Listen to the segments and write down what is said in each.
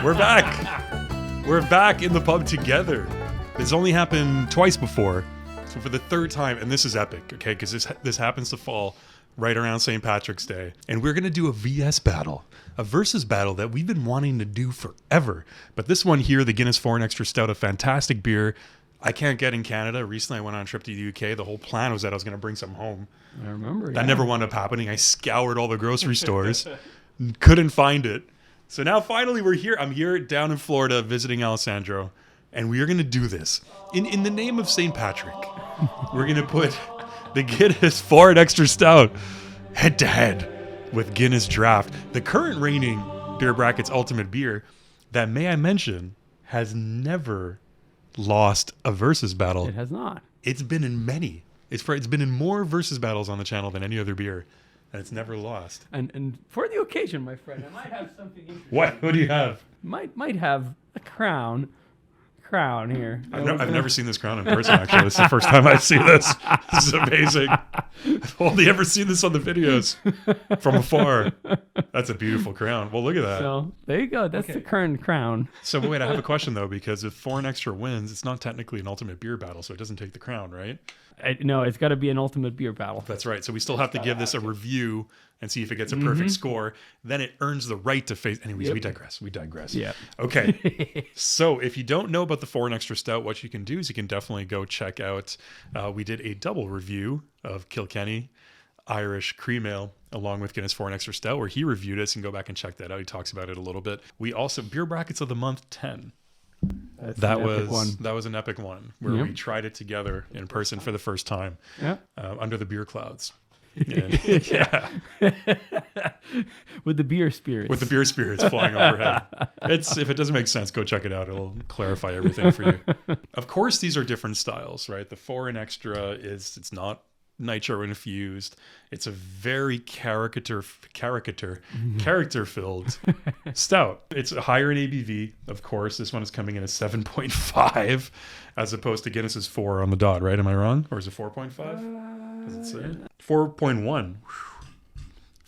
We're back. We're back in the pub together. It's only happened twice before. So for the third time, and this is epic, okay? Because this happens to fall right around St. Patrick's Day. And we're going to do a VS battle, a versus battle that we've been wanting to do forever. But this one here, the Guinness Foreign Extra Stout, a fantastic beer. I can't get in Canada. Recently, I went on a trip to the UK. The whole plan was that I was going to bring some home. I remember. That never wound up happening. I scoured all the grocery stores, couldn't find it. So now finally we're here. I'm here down in Florida visiting Alessandro, and we are going to do this. In the name of St. Patrick, we're going to put the Guinness Foreign Extra Stout head to head with Guinness Draught, the current reigning Beer Brackets Ultimate Beer that, may I mention, has never lost a versus battle. It has not. It's been in many. It's been in more versus battles on the channel than any other beer, and it's never lost. And for the occasion, my friend, I might have something interesting. What do you have? Might have a crown here. I've never seen this crown in person, actually. This is the first time I see this. This is amazing. I've only ever seen this on the videos from afar. That's a beautiful crown. Well, look at that. So there you go. That's the current crown. So wait, I have a question, though, because if Foreign Extra wins, it's not technically an ultimate beer battle, so it doesn't take the crown, right? No, it's got to be an ultimate beer battle. That's right. So we still have to give this a review and see if it gets a perfect score. Then it earns the right to face. Anyways, we digress. Yeah. Okay. So if you don't know about the Foreign Extra Stout, what you can do is you can definitely go check out. We did a double review of Kilkenny Irish Cream Ale along with Guinness Foreign Extra Stout, where he reviewed it, and go back and check that out. He talks about it a little bit. We also Beer Brackets of the Month 10. That was an epic one where we tried it together in person for the first time under the beer clouds. And, With the beer spirits. With the beer spirits flying overhead. If it doesn't make sense, go check it out. It'll clarify everything for you. Of course, these are different styles, right? The Foreign Extra it's not nitro infused. It's a very character filled stout. It's higher in ABV, of course. This one is coming in at 7.5 as opposed to Guinness's 4 on the dot, right? Am I wrong? Or is it 4.5? Does it say 4.1?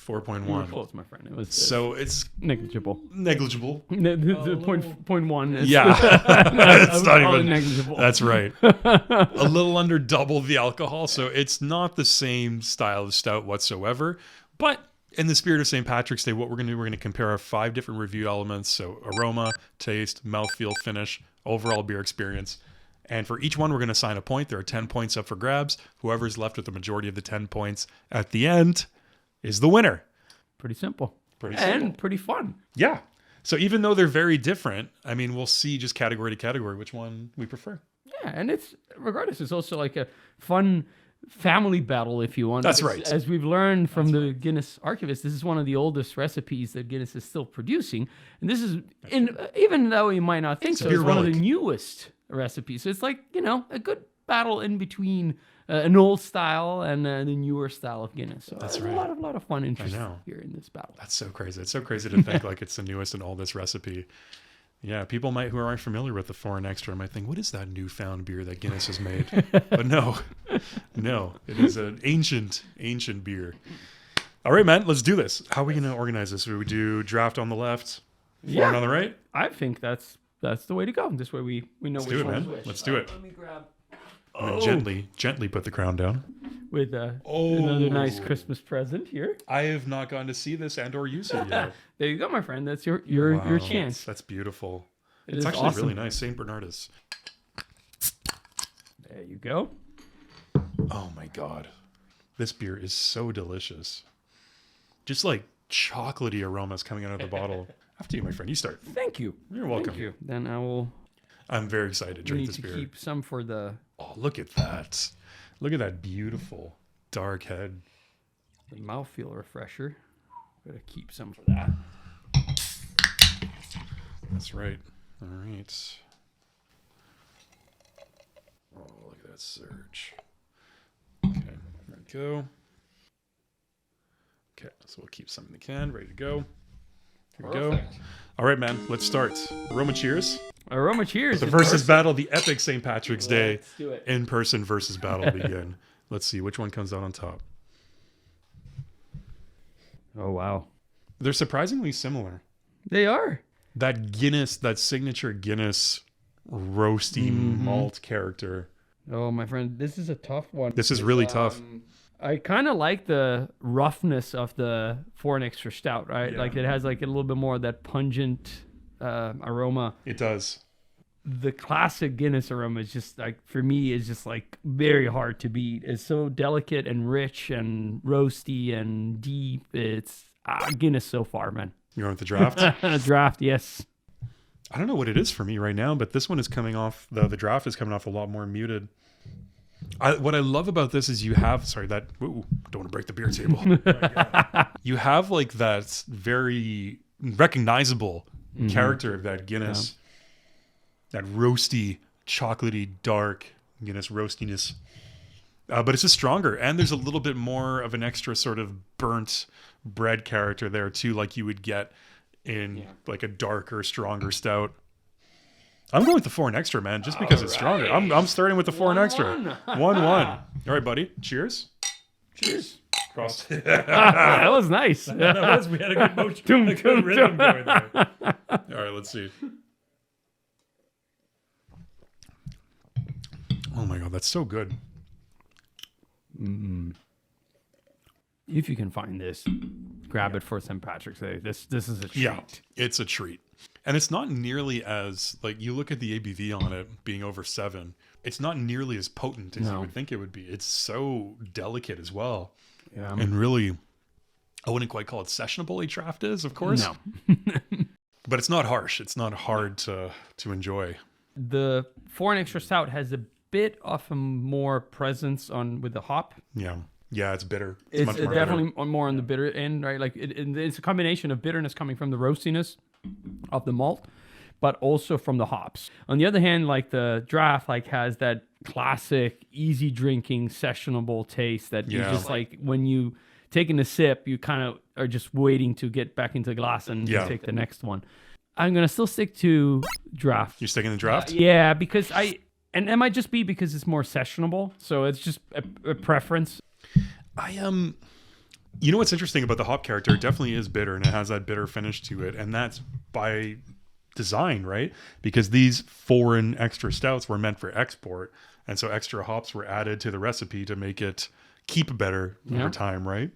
4.1. Close, my friend. It was so it's negligible. The point one. It's it's not even negligible. That's right. A little under double the alcohol, so it's not the same style of stout whatsoever. But in the spirit of St. Patrick's Day, what we're going to do, we're going to compare our 5 different review elements. So aroma, taste, mouthfeel, finish, overall beer experience. And for each one, we're going to assign a point. There are 10 points up for grabs. Whoever's left with the majority of the 10 points at the end is the winner. Pretty simple. And pretty fun. Yeah. So even though they're very different, I mean, we'll see just category to category which one we prefer. Yeah, and it's also like a fun family battle, if you want. That's right. As we've learned from the Guinness Archivist, this is one of the oldest recipes that Guinness is still producing. And this is, even though you might not think so, it's one of the newest recipes. So it's like, a good battle in between an old style and the newer style of Guinness. So that's right. A lot of fun interest here in this battle. That's so crazy. It's so crazy to think like it's the newest and oldest recipe. Yeah, people who aren't familiar with the Foreign Extra might think, what is that newfound beer that Guinness has made? But no, it is an ancient beer. All right, man, let's do this. How are we going to organize this? We do draft on the left, foreign on the right? I think that's the way to go. This way we know which one's which. Let's do it. Let me grab... I'm gonna gently put the crown down. With another nice Christmas present here. I have not gone to see this and or use it yet. There you go, my friend. That's your chance. That's beautiful. It's actually awesome. really nice. St. Bernardus. There you go. Oh my God. This beer is so delicious. Just like chocolatey aromas coming out of the bottle. After you, my friend. You start. Thank you. You're welcome. Thank you. Then I will... I'm very excited to drink this beer. Keep some for the... Oh, look at that. Look at that beautiful dark head. The mouthfeel refresher. Gotta keep some for that. That's right. All right. Oh, look at that surge. Okay, there we go. Okay, so we'll keep some in the can, ready to go. Here we go. All right, man, let's start. Aroma cheers. Aroma cheers. The versus battle, the epic St. Patrick's Day Let's do it. in-person versus battle begin. Let's see which one comes out on top. Oh, wow. They're surprisingly similar. They are. That Guinness, that signature Guinness roasty malt character. Oh, my friend, this is a tough one. This is really tough. I kind of like the roughness of the Foreign Extra Stout, right? Yeah. Like it has like a little bit more of that pungent aroma. It does. The classic Guinness aroma is just like, for me, is just like very hard to beat. It's so delicate and rich and roasty and deep. It's Guinness so far, man. You're on with the draft? Draft, yes. I don't know what it is for me right now, but this one is coming off, the draft is coming off a lot more muted. What I love about this is you have, don't want to break the beer table. You have like that very recognizable character of that Guinness, that roasty, chocolatey, dark Guinness roastiness. But it's just stronger. And there's a little bit more of an extra sort of burnt bread character there too, like you would get in like a darker, stronger stout. I'm going with the Foreign Extra, man, just because it's stronger. I'm starting with the Foreign Extra. 1-1. All right, buddy. Cheers. Cheers. Cross. That was nice. We had a good motion, a good rhythm going there. All right, let's see. Oh my God, that's so good. If you can find this, grab it for St. Patrick's Day. This is a treat. Yeah, it's a treat. And it's not nearly as, like, you look at the ABV on it being over 7, it's not nearly as potent as you would think it would be. It's so delicate as well. Yeah. And really, I wouldn't quite call it sessionable, a draft is, of course. No. But it's not harsh. It's not hard to enjoy. The Foreign Extra Stout has a bit of a more presence with the hop. Yeah. Yeah, it's bitter. It's much more definitely bitter. more on the bitter end, right? Like it's a combination of bitterness coming from the roastiness of the malt, but also from the hops. On the other hand, like the draft, like has that classic, easy drinking, sessionable taste that you just like when you taking a sip, you kind of are just waiting to get back into the glass and take the next one. I'm gonna still stick to draft. You're sticking the draft? Yeah, because and it might just be because it's more sessionable, so it's just a preference. You know what's interesting about the hop character? It definitely is bitter, and it has that bitter finish to it, and that's by design, right? Because these Foreign Extra Stouts were meant for export, and so extra hops were added to the recipe to make it keep better over time, right?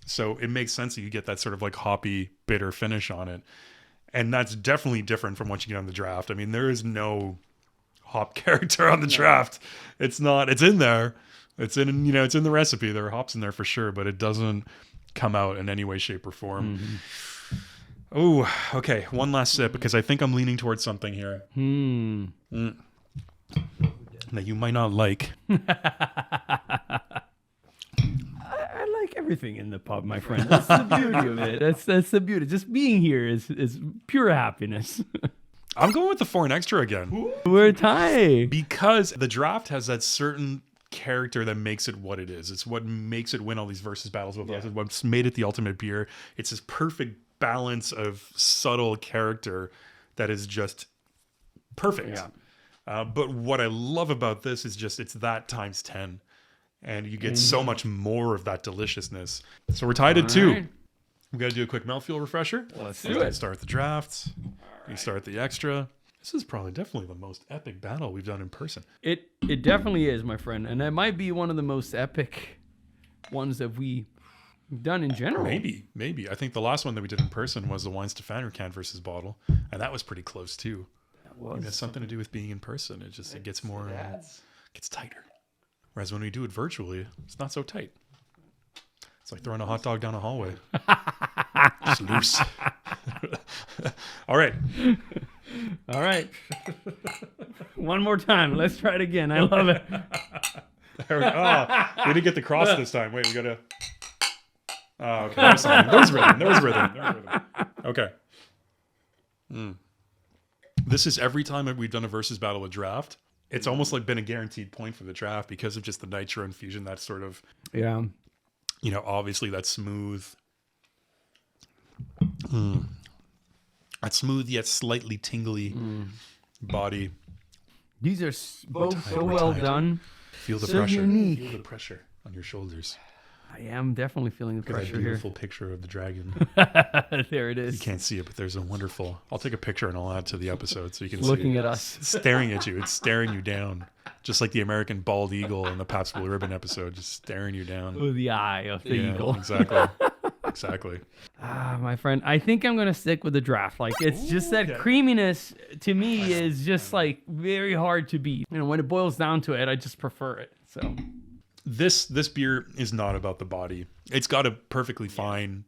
So it makes sense that you get that sort of like hoppy, bitter finish on it, and that's definitely different from what you get on the draft. I mean, there is no hop character on the draft. It's not. It's in there. It's in, it's in the recipe. There are hops in there for sure, but it doesn't come out in any way, shape, or form. Oh, okay. One last sip because I think I'm leaning towards something here that you might not like. I like everything in the pub, my friend. That's the beauty of it. That's the beauty. Just being here is pure happiness. I'm going with the Foreign Extra again. We're tied. Because the draft has that certain character that makes it what it is. It's what makes it win all these versus battles with us. It's what's made it the ultimate beer. It's this perfect balance of subtle character that is just perfect. But what I love about this is just it's that times 10. And you get so much more of that deliciousness. So we're tied at 2. Right. We got to do a quick mouthfeel refresher. Let's do it. Start the drafts. We start the extra. This is probably definitely the most epic battle we've done in person. It definitely is, my friend. And it might be one of the most epic ones that we've done in general. Maybe. I think the last one that we did in person was the Wine Stefaner can versus bottle. And that was pretty close too. It has something to do with being in person. It gets more, gets tighter. Whereas when we do it virtually, it's not so tight. It's like throwing a hot dog down a hallway. It's loose. All right. One more time. Let's try it again. I love it. There we go. Oh, we didn't get the cross this time. Wait, we got to... Oh, okay. There was rhythm. Okay. This is every time we've done a versus battle with draft. It's almost like been a guaranteed point for the draft because of just the nitro infusion. That sort of... Yeah. Obviously that smooth... That smooth yet slightly tingly body. These are both so well done. Feel the So pressure. unique. Feel the pressure on your shoulders. I am definitely feeling the Got a pressure here. beautiful picture of the dragon. There it is. You can't see it, but there's a wonderful. I'll take a picture and I'll add to the episode so you can see. Looking it. at us. It's staring at you. It's staring you down, just like the American bald eagle in the Pabst Blue Ribbon episode, just staring you down. With the eye of the eagle. Exactly. Exactly. My friend, I think I'm gonna stick with the draft. Like it's just that creaminess to me is just like very hard to beat. You know, when it boils down to it, I just prefer it. So this beer is not about the body. It's got a perfectly fine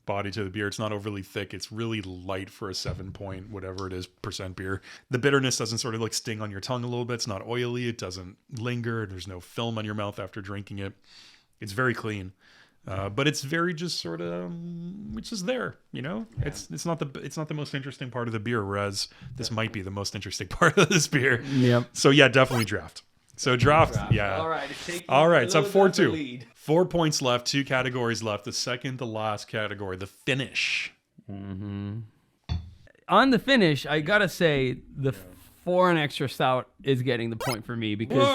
body to the beer. It's not overly thick. It's really light for a 7 point whatever it is % beer. The bitterness doesn't sort of like sting on your tongue a little bit. It's not oily. It doesn't linger. There's no film on your mouth after drinking it. It's very clean. But it's very just sort of it's just there, you know. Yeah. It's not the most interesting part of the beer, whereas this might be the most interesting part of this beer. Yep. So yeah, definitely draft. So draft. Yeah. All right. It's up 4-2. 4 points left. 2 categories left. The second to last category, the finish. Mm-hmm. On the finish, I gotta say the Foreign Extra Stout is getting the point for me because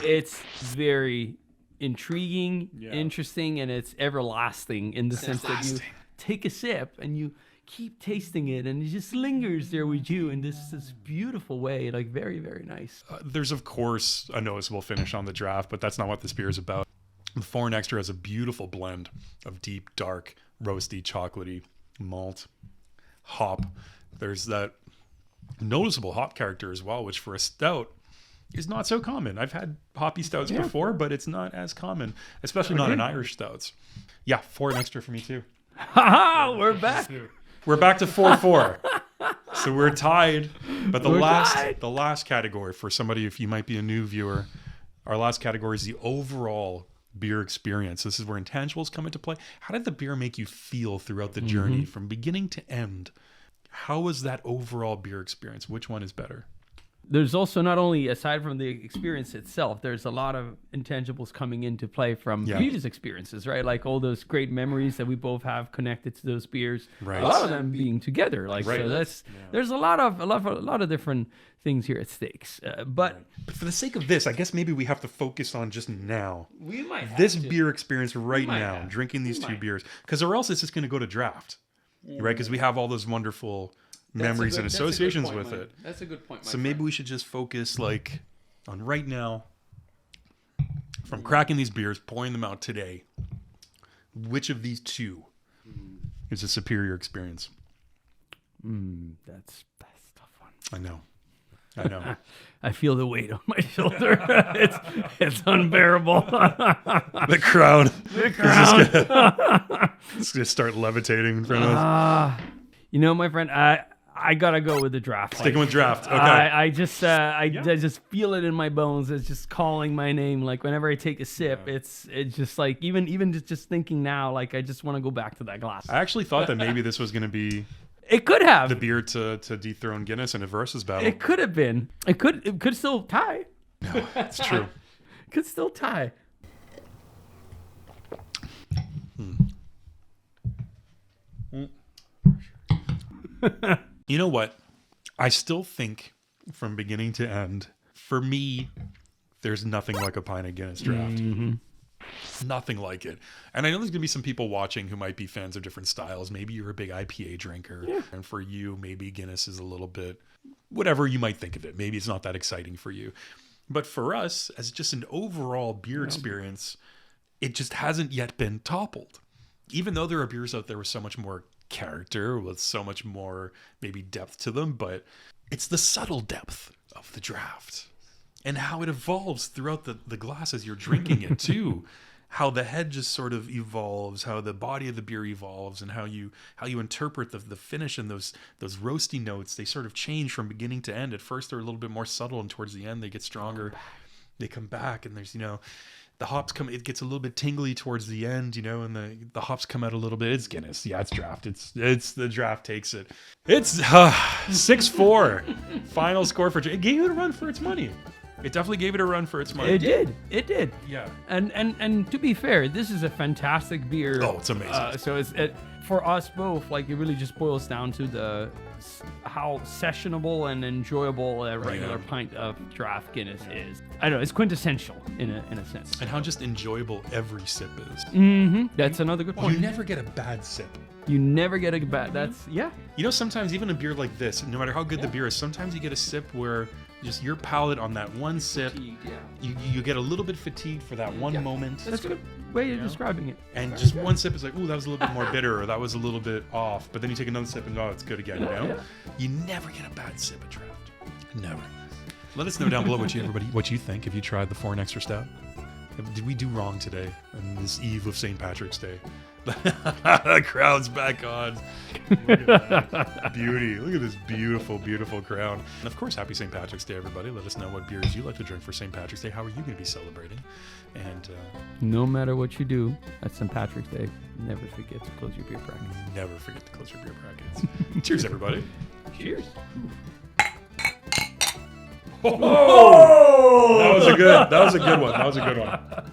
it's very intriguing, interesting, and it's everlasting in the sense that you take a sip and you keep tasting it and it just lingers there with you in this beautiful way, like very, very nice. There's of course a noticeable finish on the draft, but that's not what this beer is about. The Foreign Extra has a beautiful blend of deep, dark, roasty, chocolatey malt, hop. There's that noticeable hop character as well, which for a stout is not so common. I've had hoppy stouts before, but it's not as common, especially not in Irish stouts. Yeah, Foreign Extra for me too. Ha! We're back. We're back to 4-4. So we're tied. But the last category for somebody, if you might be a new viewer, our last category is the overall beer experience. This is where intangibles come into play. How did the beer make you feel throughout the journey from beginning to end? How was that overall beer experience? Which one is better? There's also not only, aside from the experience itself, there's a lot of intangibles coming into play from previous experiences, right? Like all those great memories that we both have connected to those beers. Right. A lot of them being together. Like so that's there's a lot of different things here at stakes. But for the sake of this, I guess maybe we have to focus on just now. We might have this beer experience right now, drinking these two beers, because or else it's just going to go to draft, right? Because we have all those wonderful memories and associations with it. That's a good point. So maybe we should just focus like on right now, from cracking these beers, pouring them out today. Which of these two is a superior experience? That's a tough one. I know. I feel the weight on my shoulder. it's unbearable. The crowd. It's gonna start levitating in front of us. You know, my friend, I gotta go with the draft. Sticking with draft. Okay. I just feel it in my bones. It's just calling my name. Like whenever I take a sip, it's just like even just thinking now, like I just want to go back to that glass. I actually thought that maybe this was gonna be. It could have the beer to dethrone Guinness in a versus battle. It could have been. It could still tie. No, it's true. Could still tie. You know what? I still think from beginning to end, for me, there's nothing like a pint of Guinness draft. Nothing like it. And I know there's going to be some people watching who might be fans of different styles. Maybe you're a big IPA drinker. Yeah. And for you, maybe Guinness is a little bit, whatever you might think of it. Maybe it's not that exciting for you. But for us, as just an overall beer experience, it just hasn't yet been toppled. Even though there are beers out there with so much more character, with so much more maybe depth to them, but it's the subtle depth of the draft and how it evolves throughout the glass as you're drinking it too. How the head just sort of evolves, how the body of the beer evolves, and how you interpret the finish and those roasty notes. They sort of change from beginning to end. At first they're a little bit more subtle, and towards the end they get stronger. They come back, and there's the hops come. It gets a little bit tingly towards the end, and the hops come out a little bit. It's Guinness, it's draft. It's the draft takes it. It's 6-4. Final score for it gave it a run for its money. It definitely gave it a run for its money. It did. It did. Yeah. And to be fair, this is a fantastic beer. Oh, it's amazing. So for us both, like it really just boils down to how sessionable and enjoyable a regular pint of draft Guinness is. I know it's quintessential in a sense. And how just enjoyable every sip is. Mm-hmm. That's another good point. You never get a bad sip. You never get a bad. That's You know, sometimes even a beer like this, no matter how good the beer is, sometimes you get a sip where just your palate on that one sip, you get a little bit fatigued for that one moment. That's a good way of describing it. And just one sip is like, ooh, that was a little bit more bitter, or that was a little bit off. But then you take another sip and, oh, it's good again, you know? Yeah. You never get a bad sip of draft. Never. Let us know down below what you think if you tried the Foreign Extra Stout. Did we do wrong today on this eve of St. Patrick's Day? The crowd's back on. Look at that beauty. Look at this beautiful, beautiful crowd. And of course, happy St. Patrick's Day, everybody. Let us know what beers you like to drink for St. Patrick's Day. How are you going to be celebrating? And no matter what you do at St. Patrick's Day, never forget to close your beer brackets. Never forget to close your beer brackets. Cheers, everybody. Cheers. Oh! That was a good one.